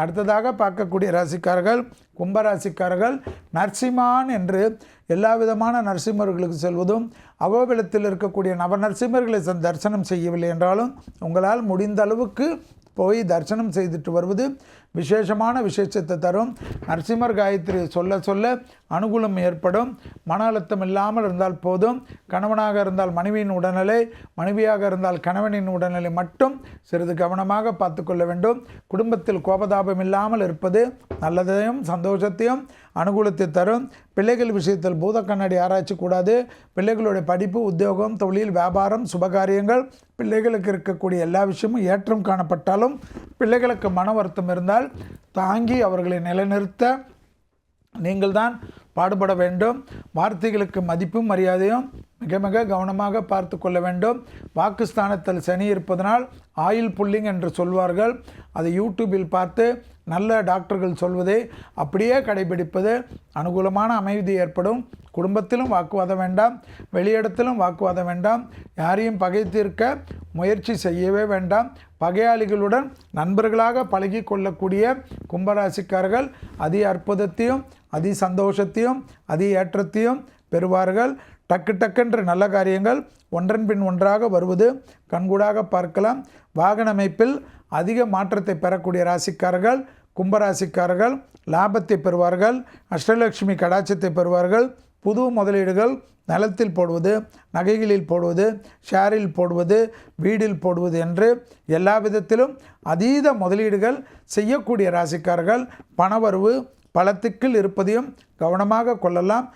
அடுத்ததாக பார்க்கக்கூடிய ராசிக்காரர்கள் கும்பராசிக்காரர்கள் நரசிம்மான் என்று எல்லா விதமான நரசிம்மர்களுக்கு செல்வதும் அகோபிலத்தில் இருக்கக்கூடிய நவநரசிம்மர்களை தரிசனம் செய்யவில்லை என்றாலும் உங்களால் முடிந்த அளவுக்கு போய் தரிசனம் செய்துட்டு வருவது விசேஷமான விசேஷத்தை தரும். நரசிம்மர் காயத்ரி சொல்ல சொல்ல அனுகூலம் ஏற்படும். மன அழுத்தம் இல்லாமல் இருந்தால் போதும். கணவனாக இருந்தால் மனைவியின் உடல்நிலை, மனைவியாக இருந்தால் கணவனின் உடல்நிலை மட்டும் சிறிது கவனமாக பார்த்து கொள்ள வேண்டும். குடும்பத்தில் கோபதாபம் இல்லாமல் இருப்பது நல்லதையும் சந்தோஷத்தையும் அனுகூலத்தை தரும். பிள்ளைகள் விஷயத்தில் பூத கண்ணாடி ஆராய்ச்சி கூடாது. பிள்ளைகளுடைய படிப்பு, உத்தியோகம், தொழில், வியாபாரம், சுபகாரியங்கள், பிள்ளைகளுக்கு இருக்கக்கூடிய எல்லா விஷயமும் ஏற்றம் காணப்பட்டாலும் பிள்ளைகளுக்கு மன வருத்தம் இருந்தால் தாங்கி அவர்களை நிலைநிறுத்த நீங்கள் தான் பாடுபட வேண்டும். வார்த்தைகளுக்கு மதிப்பும் மரியாதையும் மிக மிக கவனமாக பார்த்து கொள்ள வேண்டும். வாக்குஸ்தானத்தில் சனி இருப்பதனால் ஆயில் புல்லிங் என்று சொல்வார்கள். அதை யூடியூபில் பார்த்து நல்ல டாக்டர்கள் சொல்வதை அப்படியே கடைபிடிப்பது அனுகூலமான அமைதி ஏற்படும். குடும்பத்திலும் வாக்குவாதம் வேண்டாம், வெளியிடத்திலும் வாக்குவாதம் வேண்டாம். யாரையும் பகை தீர்க்க முயற்சி செய்யவே வேண்டாம். பகையாளிகளுடன் நண்பர்களாக பழகி கொள்ளக்கூடிய கும்பராசிக்காரர்கள் அதி அற்புதத்தையும் அதி சந்தோஷத்தையும் அதி ஏற்றத்தையும் பெறுவார்கள். டக்கு டக்கென்று நல்ல காரியங்கள் ஒன்றன் பின் ஒன்றாக வருவது கண்கூடாக பார்க்கலாம். வாகன அமைப்பில் அதிக மாற்றத்தை பெறக்கூடிய ராசிக்காரர்கள் கும்பராசிக்காரர்கள் லாபத்தை பெறுவார்கள். அஷ்டலட்சுமி கடாட்சத்தை பெறுவார்கள். புது முதலீடுகள் நிலத்தில் போடுவது, நகைகளில் போடுவது, ஷேரில் போடுவது, வீடில் போடுவது என்று எல்லா விதத்திலும் அதீத முதலீடுகள் செய்யக்கூடிய ராசிக்காரர்கள் பணவரவு பலத்துக்கில் இருப்பதையும் கவனமாக கொள்ளலாம்.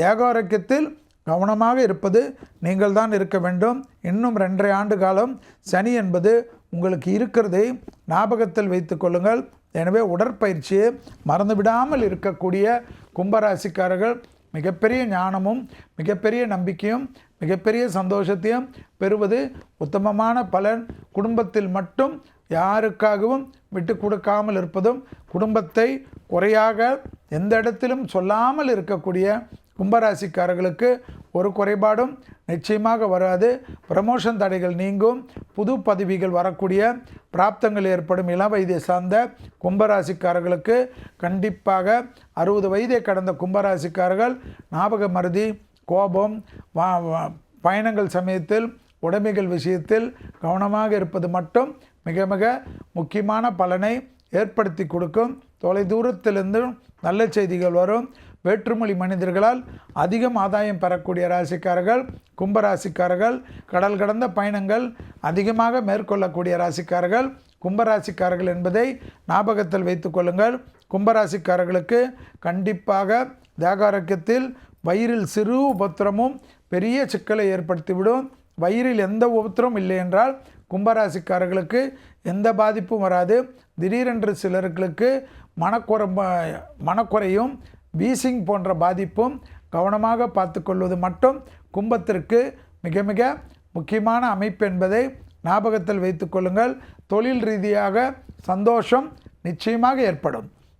தேக ஆரோக்கியத்தில் கவனமாக இருப்பது நீங்கள் தான் இருக்க வேண்டும். இன்னும் 2.5 ஆண்டு காலம் சனி என்பது உங்களுக்கு இருக்கிறதை ஞாபகத்தில் வைத்து கொள்ளுங்கள். எனவே உடற்பயிற்சியை மறந்துவிடாமல் இருக்கக்கூடிய கும்பராசிக்காரர்கள் மிகப்பெரிய ஞானமும் மிகப்பெரிய நம்பிக்கையும் மிகப்பெரிய சந்தோஷத்தையும் பெறுவது உத்தமமான பலன். குடும்பத்தில் மட்டும் யாருக்காகவும் விட்டு கொடுக்காமல் இருப்பதும் குடும்பத்தை குறையாக எந்த இடத்திலும் சொல்லாமல் இருக்கக்கூடிய கும்பராசிக்காரர்களுக்கு ஒரு குறைபாடும் நிச்சயமாக வராது. ப்ரமோஷன் தடைகள் நீங்கும். புது பதவிகள் வரக்கூடிய பிராப்தங்கள் ஏற்படும். இளம் வயதை சார்ந்த கும்பராசிக்காரர்களுக்கு கண்டிப்பாக 60 வயதை கடந்த கும்பராசிக்காரர்கள் ஞாபக மறதி, கோபம், பயணங்கள் சமயத்தில் உடைமைகள் விஷயத்தில் கவனமாக இருப்பது மட்டும் மிக மிக முக்கியமான பலனை ஏற்படுத்தி கொடுக்கும். தொலைதூரத்திலிருந்து நல்ல செய்திகள் வரும். வேற்றுமொழி மனிதர்களால் அதிகம் ஆதாயம் பெறக்கூடிய ராசிக்காரர்கள் கும்பராசிக்காரர்கள். கடல் கடந்த பயணங்கள் அதிகமாக மேற்கொள்ளக்கூடிய ராசிக்காரர்கள் கும்பராசிக்காரர்கள் என்பதை ஞாபகத்தில் வைத்து கொள்ளுங்கள். கும்பராசிக்காரர்களுக்கு கண்டிப்பாக தேகாரோக்கியத்தில் வயிறில் சிறு உபத்திரமும் பெரிய சிக்கலை ஏற்படுத்திவிடும். வயிறில் எந்த உபத்திரமும் இல்லை என்றால் கும்பராசிக்காரர்களுக்கு எந்த பாதிப்பும் வராது. திடீரென்று சிலர்களுக்கு மனக்குறையும் வீசிங் போன்ற பாதிப்பும் கவனமாக பார்த்து கொள்வது மட்டும் கும்பத்திற்கு மிக மிக முக்கியமான அமைப்பு என்பதை ஞாபகத்தில் வைத்து கொள்ளுங்கள். தொழில் ரீதியாக சந்தோஷம் நிச்சயமாக ஏற்படும்.